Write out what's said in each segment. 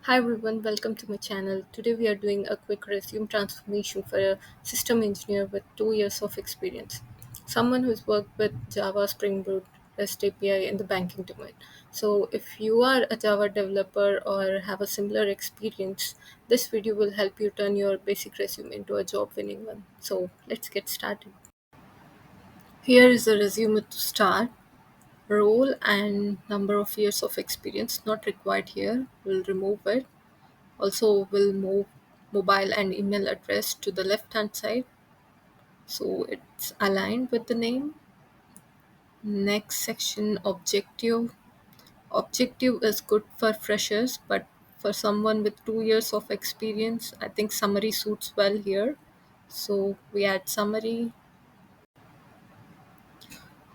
Hi everyone, welcome to my channel. Today we are doing a quick resume transformation for a system engineer with 2 years of experience. Someone who's worked with Java, Spring Boot, REST API in the banking domain. So if you are a Java developer or have a similar experience, this video will help you turn your basic resume into a job winning one. So let's get started. Here is the resume to start. Role and number of years of experience not required here. We'll remove it. Also, we'll move mobile and email address to the left hand side so it's aligned with the name. Next section, objective. Objective is good for freshers, but for someone with 2 years of experience, I think summary suits well here. So we add summary.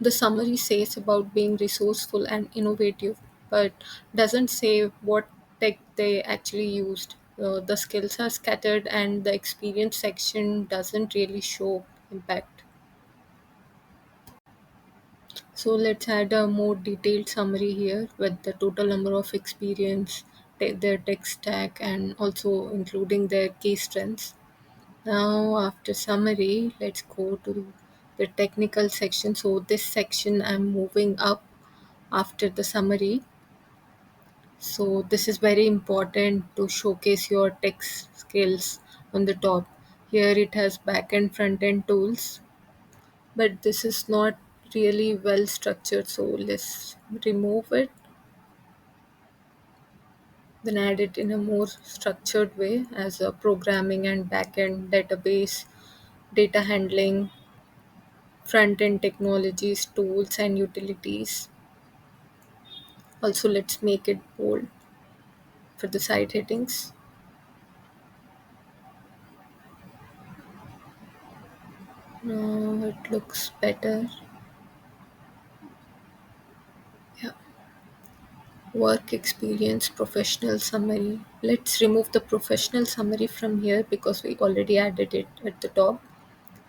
The summary says about being resourceful and innovative, but doesn't say what tech they actually used. The skills are scattered, and the experience section doesn't really show impact. So let's add a more detailed summary here with the total number of experience, their tech stack, and also including their key strengths. Now, after summary, let's go to the technical section. So, this section I'm moving up after the summary. So, this is very important to showcase your tech skills on the top. Here it has back and front end tools, but this is not really well structured. So, let's remove it, then add it in a more structured way as a programming and back end database, data handling, front-end technologies, tools, and utilities. Also, let's make it bold for the side headings. Now it looks better. Yeah. Work experience, professional summary. Let's remove the professional summary from here because we already added it at the top.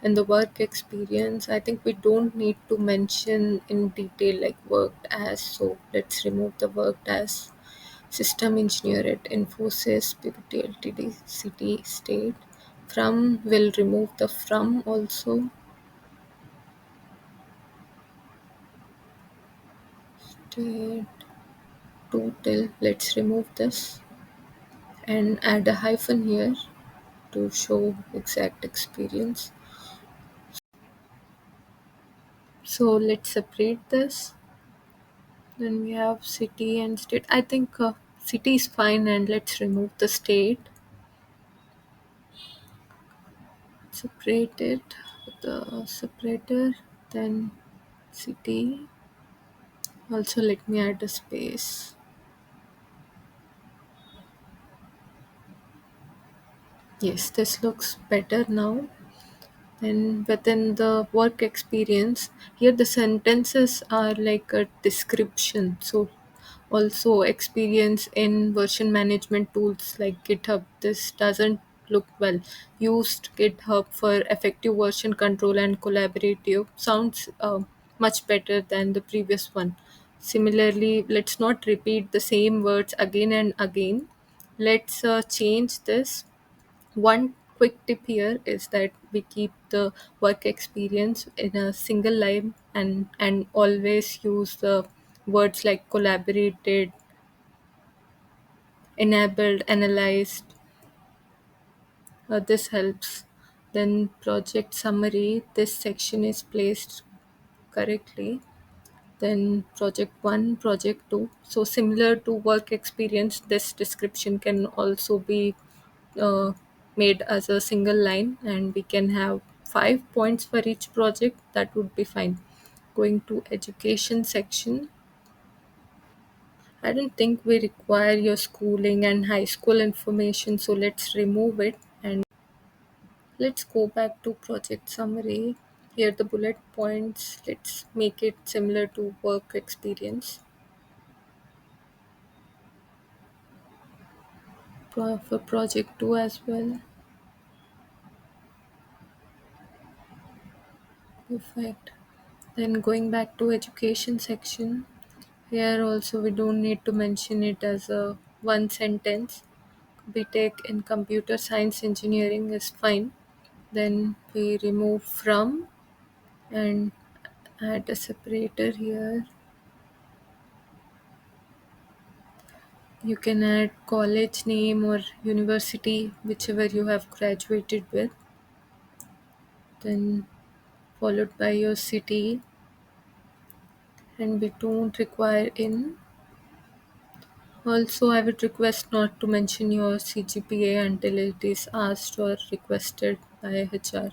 And the work experience, I think we don't need to mention in detail like worked as. So let's remove the worked as. System engineer at Infosys, PPT Ltd, city, state. From will remove the from also. State, total. Let's remove this and add a hyphen here to show exact experience. So let's separate this. Then we have city and state. I think city is fine, and let's remove the state. Separate it with the separator. Then city. Also, let me add a space. Yes, this looks better now. And within the work experience, here the sentences are like a description. So, also experience in version management tools like GitHub. This doesn't look well. Used GitHub for effective version control and collaborative sounds much better than the previous one. Similarly, let's not repeat the same words again and again. Let's change this. One quick tip here is that we keep the work experience in a single line and always use the words like collaborated, enabled, analyzed. This helps. Then project summary. This section is placed correctly. Then project 1, project 2. So similar to work experience, this description can also be uh, made as a single line, and we can have 5 points for each project. That would be fine. Going to education section, I don't think we require your schooling and high school information, so let's remove it. And let's go back to project summary. Here the bullet points, let's make it similar to work experience. For project 2 as well. Perfect. Then going back to education section, here also we don't need to mention it as a one sentence. BTech in computer science engineering is fine. Then we remove from and add a separator here. You can add college name or university, whichever you have graduated with, then followed by your city, and we don't require in. Also, I would request not to mention your CGPA until it is asked or requested by HR.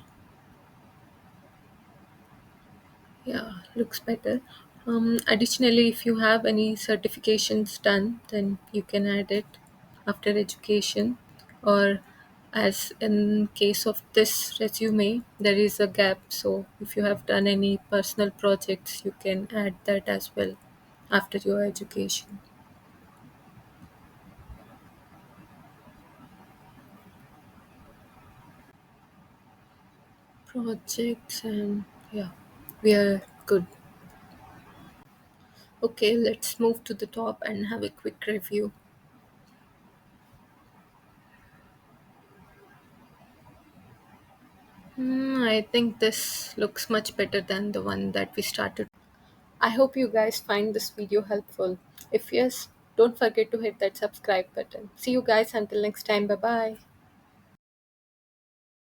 Yeah, looks better. Additionally, if you have any certifications done, then you can add it after education, or as in case of this resume, there is a gap. So if you have done any personal projects, you can add that as well after your education. Projects and yeah, we are good. Okay, let's move to the top and have a quick review. I think this looks much better than the one that we started. I hope you guys find this video helpful. If yes, don't forget to hit that subscribe button. See you guys until next time. Bye bye.